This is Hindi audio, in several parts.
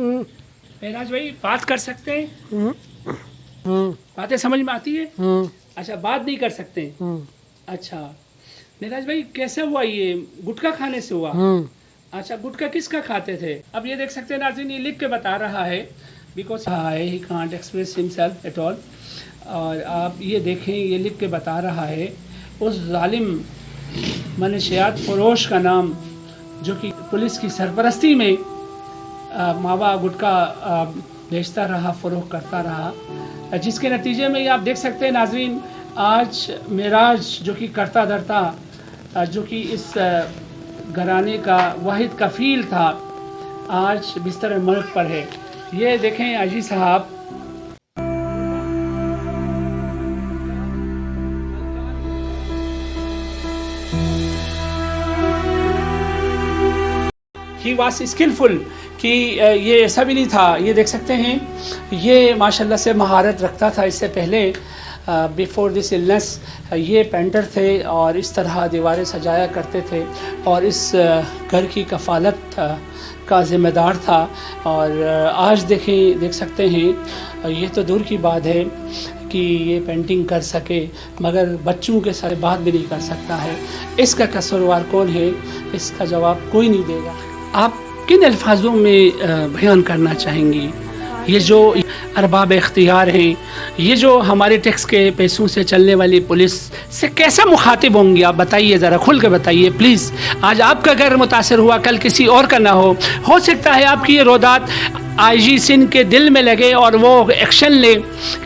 महराज भाई बात कर सकते हैं? बातें समझ में आती है? अच्छा, बात नहीं कर सकते? अच्छा महराज भाई, कैसे हुआ ये? गुटखा खाने से हुआ? अच्छा, गुटखा किसका खाते थे? अब ये देख सकते हैं नाज़रीन, ये लिख के बता रहा है, because he can't express himself at all. और आप ये देखें, ये लिख के बता रहा है उस जालिम मनशियात फरोश का नाम, जो कि पुलिस की सरपरस्ती में मावा गुटखा बेचता रहा, फ़रोख्त करता रहा, जिसके नतीजे में ये आप देख सकते हैं नाज़रीन, आज मेराज जो कि करता धरता, जो कि इस घराने का वाहिद कफ़ील था, आज बिस्तर मौत पर है। ये देखें अजी साहब, ही वाज स्किलफुल, कि ये ऐसा भी नहीं था। ये देख सकते हैं, ये माशाल्लाह से महारत रखता था। इससे पहले बिफोर दिस इलनेस ये पेंटर थे और इस तरह दीवारें सजाया करते थे और इस घर की कफ़ालत का ज़िम्मेदार था। और आज देख सकते हैं, ये तो दूर की बात है कि ये पेंटिंग कर सके, मगर बच्चों के साथ बात भी नहीं कर सकता है। इसका कसूरवार कौन है? इसका जवाब कोई नहीं देगा। आप किन अल्फाजों में बयान करना चाहेंगी? ये जो अरबाब इख्तियार हैं, ये जो हमारे टैक्स के पैसों से चलने वाली पुलिस से कैसा मुखातिब होंगी? आप बताइए, ज़रा खुल के बताइए प्लीज़। आज आपका घर मुतासर हुआ, कल किसी और का ना हो सकता है आपकी ये रोदात आईजी सिंध के दिल में लगे और वो एक्शन ले।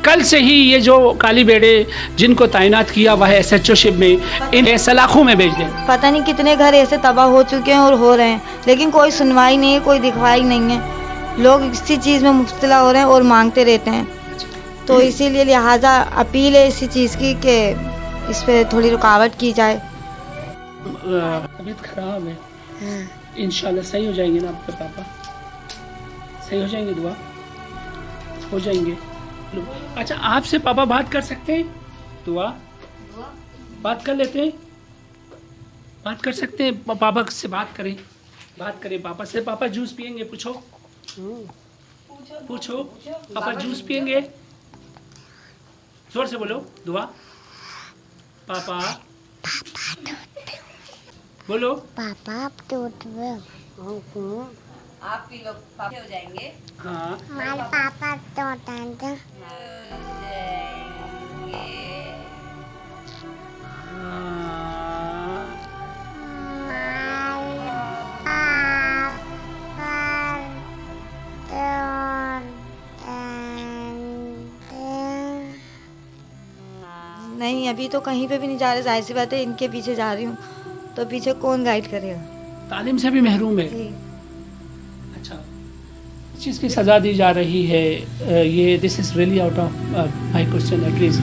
कल से ही ये जो काली बेड़े जिनको तैनात किया हुआ है SHO शिप में, इन्हें सलाखों में भेज दें। पता नहीं कितने घर ऐसे तबाह हो चुके हैं और हो रहे हैं, लेकिन कोई सुनवाई नहीं है, कोई दिखवाई नहीं है। लोग इसी चीज़ में मुब्तला हो रहे हैं और मांगते रहते हैं। तो इसीलिए लिहाजा अपील है इसी चीज़ की कि इस पर थोड़ी रुकावट की जाए। तबीयत खराब है, इंशाल्लाह सही हो जाएंगे ना आपके पापा? सही हो जाएंगे, दुआ हो जाएंगे। अच्छा, आपसे पापा बात कर सकते हैं? दुआ बात कर लेते हैं, बात कर सकते हैं? पापा से बात करें, बात करें पापा से। पापा जूस पियेंगे? पूछो पूछो, पापा जूस पियेंगे? जोर से बोलो, दुआ। पापा बोलो, पापा दूध आप पी लो, पापा हो जाएंगे। हाँ, हमारे पापा तो जाएंगे। नहीं, अभी तो कहीं पे भी नहीं जा रहे, जाहिर सी बात है इनके पीछे जा रही हूँ, तो पीछे कौन गाइड करेगा? तालीम से भी महरूम है। जी। अच्छा, इस चीज़ की सज़ा दी जा रही है। ये this is really out of my question at least.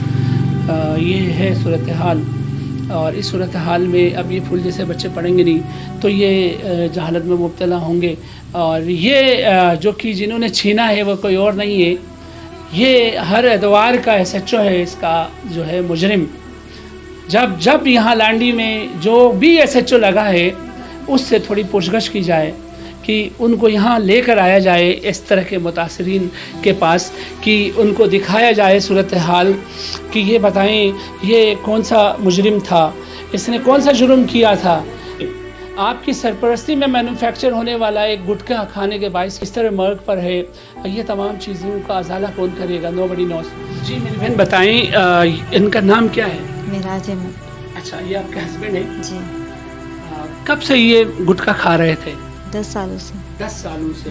ये है सूरत हाल, और इस सूरत हाल में अब ये फूल जैसे बच्चे पढ़ेंगे नहीं तो ये जहालत में मुब्तला होंगे। और ये जो कि जिन्होंने छीना है वो कोई और नहीं है, ये हर एतवार का SHO है, इसका जो है मुजरिम। जब यहाँ लांडी में जो भी SHO लगा है उससे थोड़ी पूछगछ की जाए कि उनको यहाँ लेकर आया जाए इस तरह के मुतासरीन के पास, कि उनको दिखाया जाए सूरत हाल कि ये बताएं ये कौन सा मुजरिम था, इसने कौन सा जुर्म किया था। आपकी सरपरस्ती में मैन्युफैक्चर होने वाला एक गुटखा खाने के बाइस इस तरह मर्ग पर है। ये तमाम चीज़ों का अजाला कौन करेगा? Nobody nose. जी मेरी बहन बताएं, इनका नाम क्या है? मेराज है। अच्छा, ये आपके हस्बैंड है? जी। कब से ये गुटखा खा रहे थे? 10 सालों से। 10 सालों से।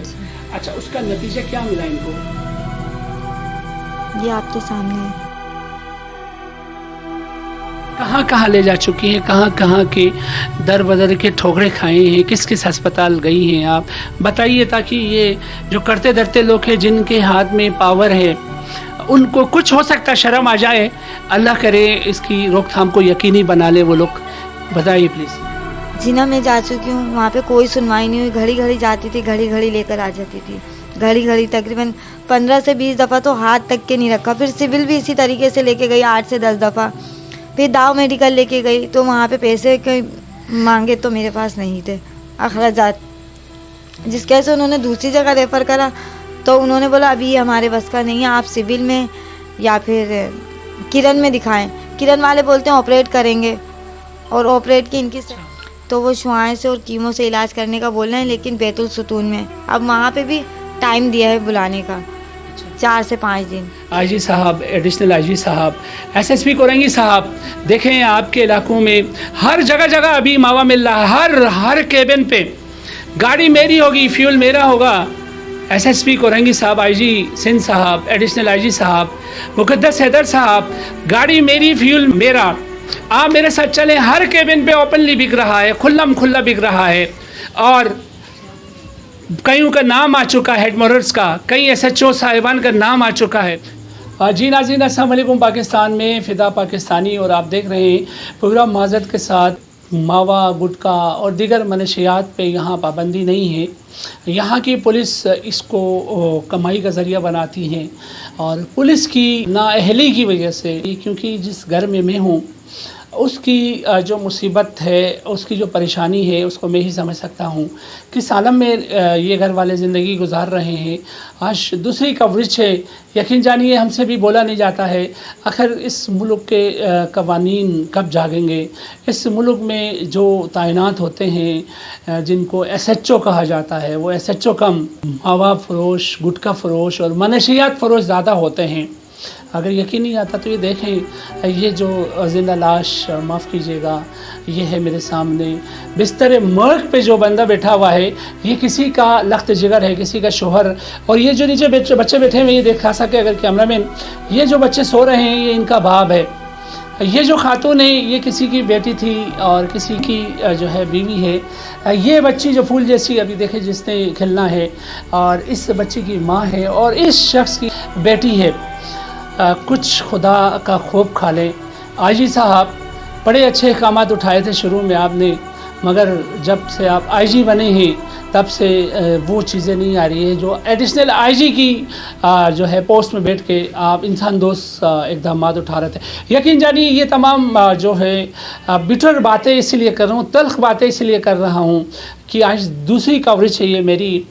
अच्छा, उसका नतीजा क्या मिला इनको? ये आपके सामने है। कहाँ कहाँ ले जा चुकी हैं, कहाँ कहाँ के दर बदर के ठोकरे खाए हैं, किस किस अस्पताल गई हैं आप बताइए, ताकि ये जो करते धरते लोग हैं जिनके हाथ में पावर है उनको कुछ हो सकता शर्म आ जाए। अल्लाह करे इसकी रोकथाम को यकीनी बना ले वो लोग। बताइए प्लीज़। जिना मैं जा चुकी हूँ, वहाँ पे कोई सुनवाई नहीं हुई। घड़ी घड़ी जाती थी, घड़ी घड़ी लेकर आ जाती थी, घड़ी घड़ी तकरीबन 15 से 20 दफ़ा तो हाथ तक के नहीं रखा। फिर सिविल भी इसी तरीके से लेके गई 8 से 10 दफ़ा। फिर दाव मेडिकल लेके गई तो वहाँ पे पैसे के मांगे तो मेरे पास नहीं थे, अखराजात। जिसकी वजह से उन्होंने दूसरी जगह रेफ़र करा। तो उन्होंने बोला अभी ये हमारे बस का नहीं है, आप सिविल में या फिर किरण में दिखाएं। किरण वाले बोलते हैं ऑपरेट करेंगे और ऑपरेट की इनकी तो वो शुआएं से और कीमो से इलाज करने का बोल रहे हैं, लेकिन बैतुल सुतून में। अब वहाँ पे भी टाइम दिया है बुलाने का, 4 से 5 दिन। आईजी साहब, एडिशनल आईजी साहब, एसएसपी कोरंगी साहब, देखें आपके इलाकों में हर जगह जगह अभी मावा मिल रहा है। हर केबिन पे गाड़ी मेरी होगी, फ्यूल मेरा होगा। एसएसपी कोरंगी साहब, आईजी सिंध साहब, एडिशनल आईजी साहब, मुकद्दस हैदर साहब, गाड़ी मेरी, फ्यूल मेरा, आप मेरे साथ चलें। हर केबिन पे ओपनली बिक रहा है, खुल्लम खुल्ला बिक रहा है। और कईयों का नाम आ चुका है, हेड मोरर्स का, कई एसएचओ साहिबान का नाम आ चुका है। जी नाज़रीन, अस्सलाम वालेकुम। पाकिस्तान में फ़िदा पाकिस्तानी, और आप देख रहे हैं प्रोग्राम माजरत के साथ। मावा, गुटखा और दीगर मनशियात पे यहाँ पाबंदी नहीं है। यहाँ की पुलिस इसको कमाई का ज़रिया बनाती हैं, और पुलिस की नाअहली की वजह से, क्योंकि जिस घर में मैं हूँ उसकी जो मुसीबत है, उसकी जो परेशानी है, उसको मैं ही समझ सकता हूँ। किस आलम में ये घर वाले ज़िंदगी गुजार रहे हैं। आज दूसरी कवरेज है, यकीन जानिए हमसे भी बोला नहीं जाता है। आखिर इस मुल्क के कवानीन कब जागेंगे। इस मुल्क में जो तैनात होते हैं, जिनको एसएचओ कहा जाता है, वो एसएचओ कम मावा फरोश, गुटखा फरोश और मनशियात फरोश ज़्यादा होते हैं। अगर यकीन नहीं आता तो ये देखें, ये जो ज़िंदा लाश, माफ़ कीजिएगा, ये है मेरे सामने बिस्तर मर्ग पे जो बंदा बैठा हुआ है, ये किसी का लख्त जिगर है, किसी का शोहर। और ये जो नीचे बच्चे बैठे हुए, ये देखा सके अगर कैमरामैन, ये जो बच्चे सो रहे हैं ये इनका बाप है। ये जो खातून है ये किसी की बेटी थी और किसी की जो है बीवी है। ये बच्ची जो फूल जैसी अभी देखे जिसने खिलना है, और इस बच्ची की माँ है, और इस शख्स की बेटी है। कुछ खुदा का खूब खा लें। आईजी साहब, बड़े अच्छे अहकामात उठाए थे शुरू में आपने, मगर जब से आप आईजी बने हैं तब से वो चीज़ें नहीं आ रही है जो एडिशनल आईजी की जो है पोस्ट में बैठ के आप इंसान दोस्त इक़दाम उठा रहे थे। यकीन जानिए ये तमाम जो है बिटर बातें इसलिए कर रहा हूँ, तल्ख बातें इसलिए कर रहा हूँ कि आज दूसरी कवरेज है ये मेरी,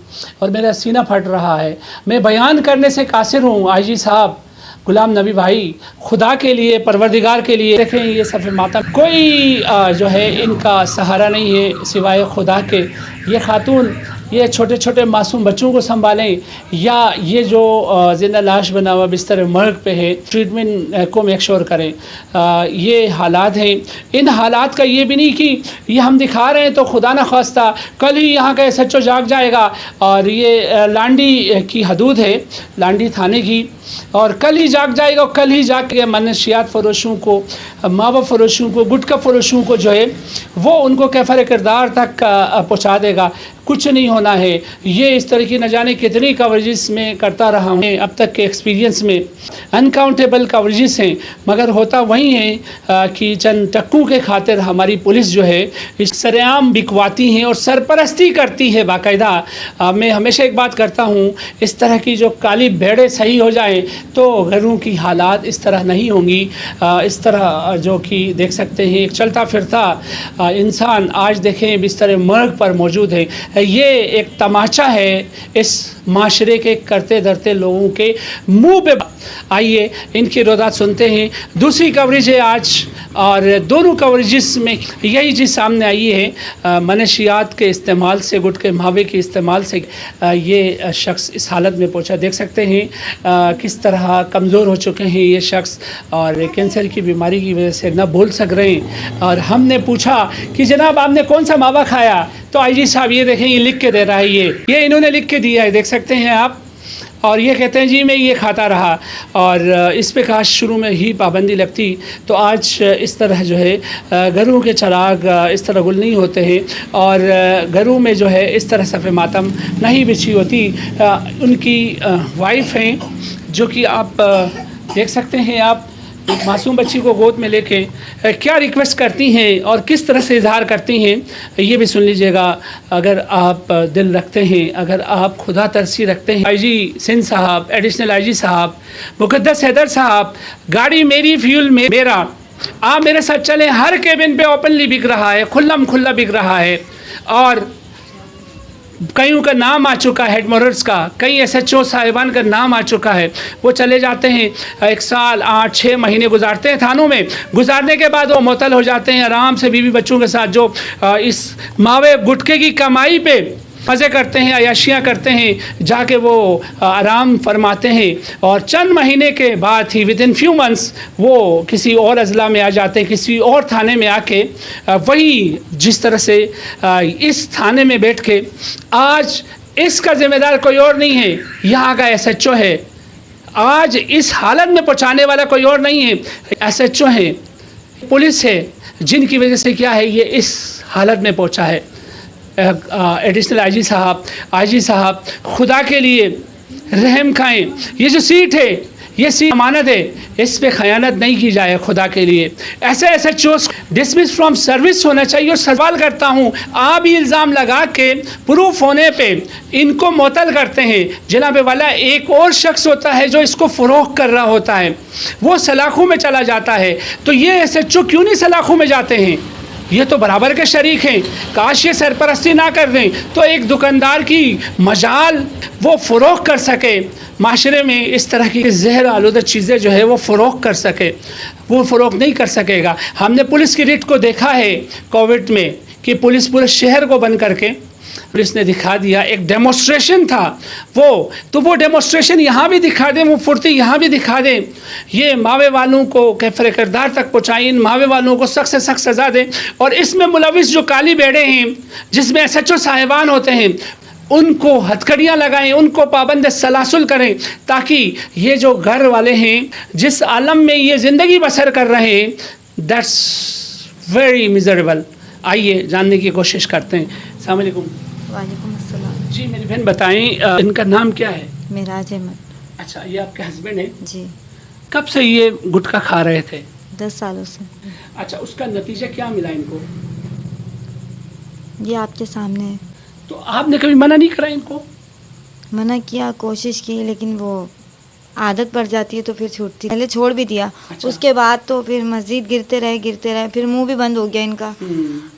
और मेरा सीना फट रहा है। मैं बयान करने से कासिर हूँ। आईजी साहब, गुलाम नबी भाई, खुदा के लिए, परवरदिगार के लिए देखें, ये सफ़े मातम, कोई जो है इनका सहारा नहीं है सिवाय खुदा के। ये खातून ये छोटे छोटे मासूम बच्चों को संभालें, या ये जो ज़िंदा लाश बना हुआ बिस्तर मर्ग पे है, ट्रीटमेंट को मेक श्योर करें। ये हालात हैं। इन हालात का ये भी नहीं कि ये हम दिखा रहे हैं तो खुदा न खास्ता कल ही यहाँ का एसएचओ जाग जाएगा। और ये लांडी की हदूद है, लांडी थाने की, और कल ही जाग जाएगा। और कल ही जाग के मनशियात फ़रोशों को, मावा फ़रोशों को, गुटखा फ़रोशों को जो है वो उनको कैफर किरदार तक पहुँचा देगा। कुछ नहीं होना है। ये इस तरह की न जाने कितनी कवरेजेस में करता रहा हूँ अब तक के एक्सपीरियंस में, अनकाउंटेबल कवरेजेस हैं, मगर होता वही है कि चंद टक्कों के खातिर हमारी पुलिस जो है इस सरेआम बिकवाती हैं और सरपरस्ती करती है बाकायदा। मैं हमेशा एक बात करता हूँ, इस तरह की जो काली भेड़ें सही हो जाएं तो घरों की हालात इस तरह नहीं होंगी। इस तरह जो कि देख सकते हैं एक चलता फिरता इंसान आज देखें बिस्तर मर्ग पर मौजूद है। ये एक तमाचा है इस माशरे के करते धरते लोगों के मुंह पे। आइए इनकी रोदात सुनते हैं। दूसरी कवरेज है आज, और दोनों कवरेजेस में यही चीज़ सामने आई है। मनशियात के इस्तेमाल से, गुटखे मावे के इस्तेमाल से ये शख्स इस हालत में पहुंचा। देख सकते हैं किस तरह कमज़ोर हो चुके हैं ये शख्स, और कैंसर की बीमारी की वजह से न बोल सक रहे हैं। और हमने पूछा कि जनाब आपने कौन सा मावा खाया, तो आईजी साहब ये देखें, ये लिख के दे रहा है, ये इन्होंने लिख के दिया है, देख सकते हैं आप। और ये कहते हैं जी मैं ये खाता रहा, और इस पे काश शुरू में ही पाबंदी लगती तो आज इस तरह जो है घरों के चिराग इस तरह गुल नहीं होते हैं, और घरों में जो है इस तरह सफ़े मातम नहीं बिछी होती। उनकी वाइफ हैं जो कि आप देख सकते हैं, आप एक मासूम बच्ची को गोद में लेके क्या रिक्वेस्ट करती हैं और किस तरह से इजहार करती हैं, ये भी सुन लीजिएगा। अगर आप दिल रखते हैं, अगर आप खुदा तरसी रखते हैं। आईजी सिंध साहब, एडिशनल आईजी साहब, मुकद्दस हैदर साहब, गाड़ी मेरी, फ्यूल मेरा, आप मेरे साथ चलें। हर केबिन पे ओपनली बिक रहा है, खुल्लम खुल्ला बिक रहा है। और कईयों का नाम आ चुका है, हेड मोरर्स का, कई SHO साहिबान का नाम आ चुका है। वो चले जाते हैं, 1 साल 8-6 महीने गुजारते हैं थानों में। गुजारने के बाद वो मुअत्तल हो जाते हैं, आराम से बीवी बच्चों के साथ जो इस मावे गुटखे की कमाई पे मज़े करते हैं, अयाशियाँ करते हैं, जाके वो आराम फरमाते हैं। और चंद महीने के बाद ही विद इन फ्यू मंथ्स वो किसी और अज़ला में आ जाते हैं, किसी और थाने में आके वही जिस तरह से इस थाने में बैठ के आज इसका ज़िम्मेदार कोई और नहीं है, यहाँ का SHO है। आज इस हालत में पहुँचाने वाला कोई और नहीं है, SHO है, पुलिस है, जिनकी वजह से क्या है ये इस हालत में पहुँचा है। एडिशनल IG साहब खुदा के लिए रहम खाएं। ये जो सीट है, ये सीट अमानत है, इस पे खयानत नहीं की जाए खुदा के लिए। ऐसे SHOs डिसमिस फ्रॉम सर्विस होना चाहिए। और सवाल करता हूँ, आप ही इल्ज़ाम लगा के प्रूफ होने पे इनको मुअत्तल करते हैं। जनाब वाला एक और शख्स होता है जो इसको फ़रोग़ कर रहा होता है, वो सलाखों में चला जाता है। तो ये SHO क्यों नहीं सलाखों में जाते हैं? ये तो बराबर के शरीक हैं। काश ये सरपरस्ती ना कर दें तो एक दुकानदार की मजाल वो फ़रोग़ कर सके, माशरे में इस तरह की जहर आलूदा चीज़ें जो है वो फ़रोग़ कर सके। वो फ़रोग़ नहीं कर सकेगा। हमने पुलिस की रिट को देखा है कोविड में कि पुलिस पूरे शहर को बंद करके पुलिस ने दिखा दिया। एक डेमोस्ट्रेशन था वो, तो वो डेमोस्ट्रेशन यहाँ भी दिखा दें, वो फुर्ती यहाँ भी दिखा दें। ये मावे वालों को कैफ़र किरदार तक पहुँचाएं, इन मावे वालों को सख्त से सख्त सज़ा दें। और इसमें मुलविस जो काली बेड़े हैं, जिसमें SHO साहिबान होते हैं, उनको हथकड़ियाँ लगाएं, उनको पाबंद सलासुल करें, ताकि ये जो घर वाले हैं जिस आलम में ये ज़िंदगी बसर कर रहे हैं, दैट्स वेरी मिजरेबल। आइए जानने की कोशिश करते हैं। अस्सलाम वालेकुम। वालेकुम अस्सलाम। जी मेरी बहन बताएं, इनका नाम क्या है? मेराज अहमद। अच्छा, ये आपके हस्बैंड हैं? जी। कब से ये गुटखा खा रहे थे? 10 सालों से। अच्छा, उसका नतीजा क्या मिला इनको? ये आपके सामने है। तो आपने कभी मना नहीं करा इनको? मना किया, कोशिश की, लेकिन वो आदत पड़ जाती है तो फिर छूटती। पहले छोड़ भी दिया। अच्छा। उसके बाद तो फिर मस्जिद गिरते रहे, फिर मुंह भी बंद हो गया इनका।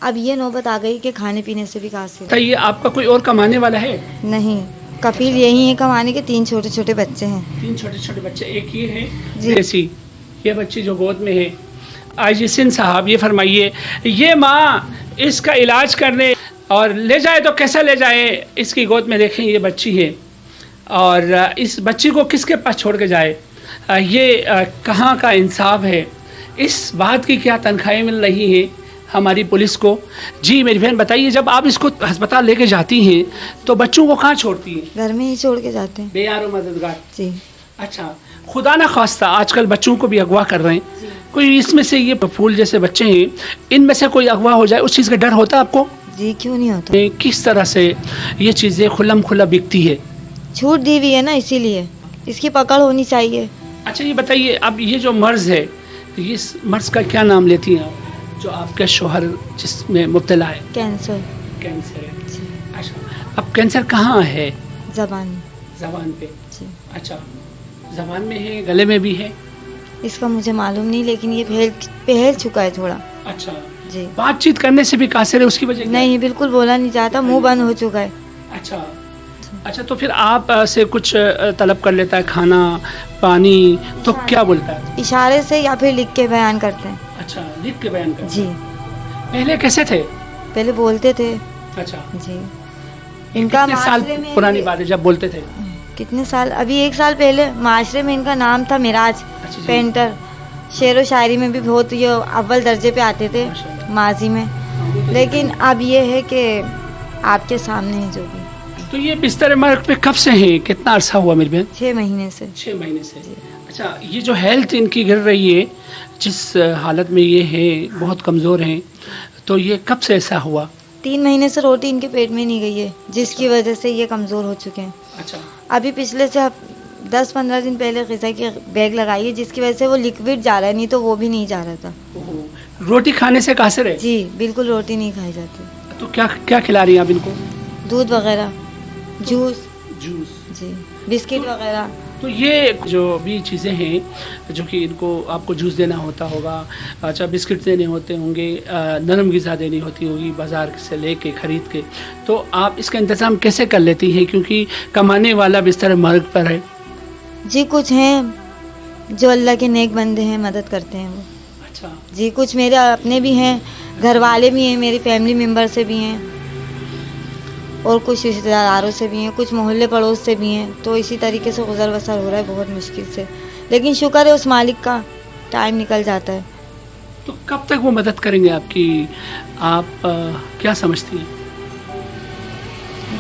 अब ये नौबत आ गई कि खाने पीने से भी कासिर। तो ये आपका कोई और कमाने वाला है? नहीं, कफील यही है कमाने के। 3 छोटे छोटे बच्चे हैं। 3 छोटे छोटे बच्चे। एक ये है जी। जैसी ये बच्ची जो गोद में है। IG सिंध साहब, ये फरमाइए, ये माँ इसका इलाज करने और ले जाए तो कैसा ले जाए? इसकी गोद में देखें ये बच्ची है, और इस बच्ची को किसके पास छोड़ के जाए? ये कहाँ का इंसाफ है? इस बात की क्या तनख्वाहें मिल रही हैं हमारी पुलिस को? जी मेरी बहन बताइए, जब आप इसको अस्पताल लेके जाती हैं तो बच्चों को कहाँ छोड़ती हैं? घर में ही छोड़ के जाते हैं। बेयार मददगार। जी। अच्छा, खुदा ना खास्ता आजकल बच्चों को भी अगवा कर रहे हैं। कोई इसमें से ये फूल जैसे बच्चे हैं, इनमें से कोई अगवा हो जाए, उस चीज़ का डर होता है आपको? जी, क्यों नहीं होता। किस तरह से ये चीज़ें खुल्लम खुला बिकती है? छूट दी हुई है ना, इसीलिए इसकी पकड़ होनी चाहिए। अच्छा, ये बताइए, अब ये जो मर्ज़ है, इस मर्ज़ का क्या नाम लेती हैं आप, जो आपके शोहर जिसमें मुब्तला है? कैंसर। कैंसर है। अच्छा, अब कैंसर कहाँ है? ज़बान। ज़बान पे। जी। अच्छा, ज़बान में है, गले में भी है? इसका मुझे मालूम नहीं, लेकिन ये फैल चुका है थोड़ा। अच्छा जी। बातचीत करने से भी कासिर है, उसकी वजह क्या है? नहीं, बिल्कुल बोला नहीं जाता, मुंह बंद हो चुका है। अच्छा अच्छा, तो फिर आप से कुछ तलब कर लेता है, खाना पानी, तो क्या बोलता है? इशारे से या फिर लिख के बयान करते हैं। अच्छा, लिख के बयान करते जी। हैं। पहले कैसे थे? पहले बोलते थे। अच्छा, जी। इनका कितने साल माशरे में पुरानी बात है जब बोलते थे? कितने साल, अभी 1 साल पहले माशरे में इनका नाम था मिराज। अच्छा जी। पेंटर, शेर व शायरी में भी बहुत ये अव्वल दर्जे पे आते थे माशाल्लाह। माजी में। लेकिन अब ये है कि आपके सामने है जो भी। तो ये बिस्तर मर्ग पे कब से हैं? कितना अरसा हुआ मेरी बहन? 6 महीने से। 6 महीने से। अच्छा, ये जो हेल्थ इनकी गिर रही है, जिस हालत में ये है, बहुत कमज़ोर हैं, तो ये कब से ऐसा हुआ? 3 महीने से रोटी इनके पेट में नहीं गई है, जिसकी वजह से ये कमज़ोर हो चुके हैं। अच्छा। अभी पिछले से 10-15 दिन पहले ग़िज़ा की बैग लगाई है, जिसकी वजह से वो लिक्विड जा रहा है, नहीं तो वो भी नहीं जा रहा था। रोटी खाने से कासिर है? जी, बिल्कुल रोटी नहीं खाई जाती। तो क्या क्या खिला रही हैं आप इनको? दूध वगैरह, जूस। जूस। जी, बिस्किट वगैरह। तो ये जो भी चीज़ें हैं जो कि इनको आपको जूस देना होता होगा, अच्छा बिस्किट देने होते होंगे, नरम ग़िज़ा देनी होती होगी बाज़ार से लेके ख़रीद के, तो आप इसका इंतज़ाम कैसे कर लेती हैं क्योंकि कमाने वाला बिस्तर मर्द पर है? जी कुछ हैं जो अल्लाह के नेक बंदे हैं, मदद करते हैं वो। अच्छा। जी कुछ मेरे अपने भी हैं, घर वाले भी हैं, मेरी फैमिली मेम्बर से भी हैं और कुछ रिश्तेदारों से भी हैं, कुछ मोहल्ले पड़ोस से भी हैं। तो इसी तरीके से गुजर बसर हो रहा है बहुत मुश्किल से, लेकिन शुक्र है उस मालिक का, टाइम निकल जाता है। तो कब तक वो मदद करेंगे आपकी? आप क्या समझती हैं?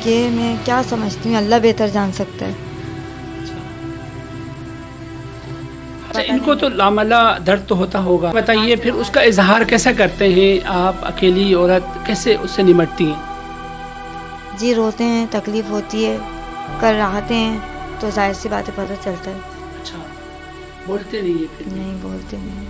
ये मैं क्या समझती हूँ, अल्लाह बेहतर जान सकता है। अच्छा, इनको तो लामला दर्द तो होता होगा, बताइए फिर उसका इजहार कैसे करते हैं आप? अकेली औरत कैसे उससे निमटती हैं? जी रोते हैं, तकलीफ़ होती है, कर राहते हैं तो जाहिर सी बात है पता चलता है। अच्छा, बोलते नहीं है फिर? नहीं बोलते नहीं।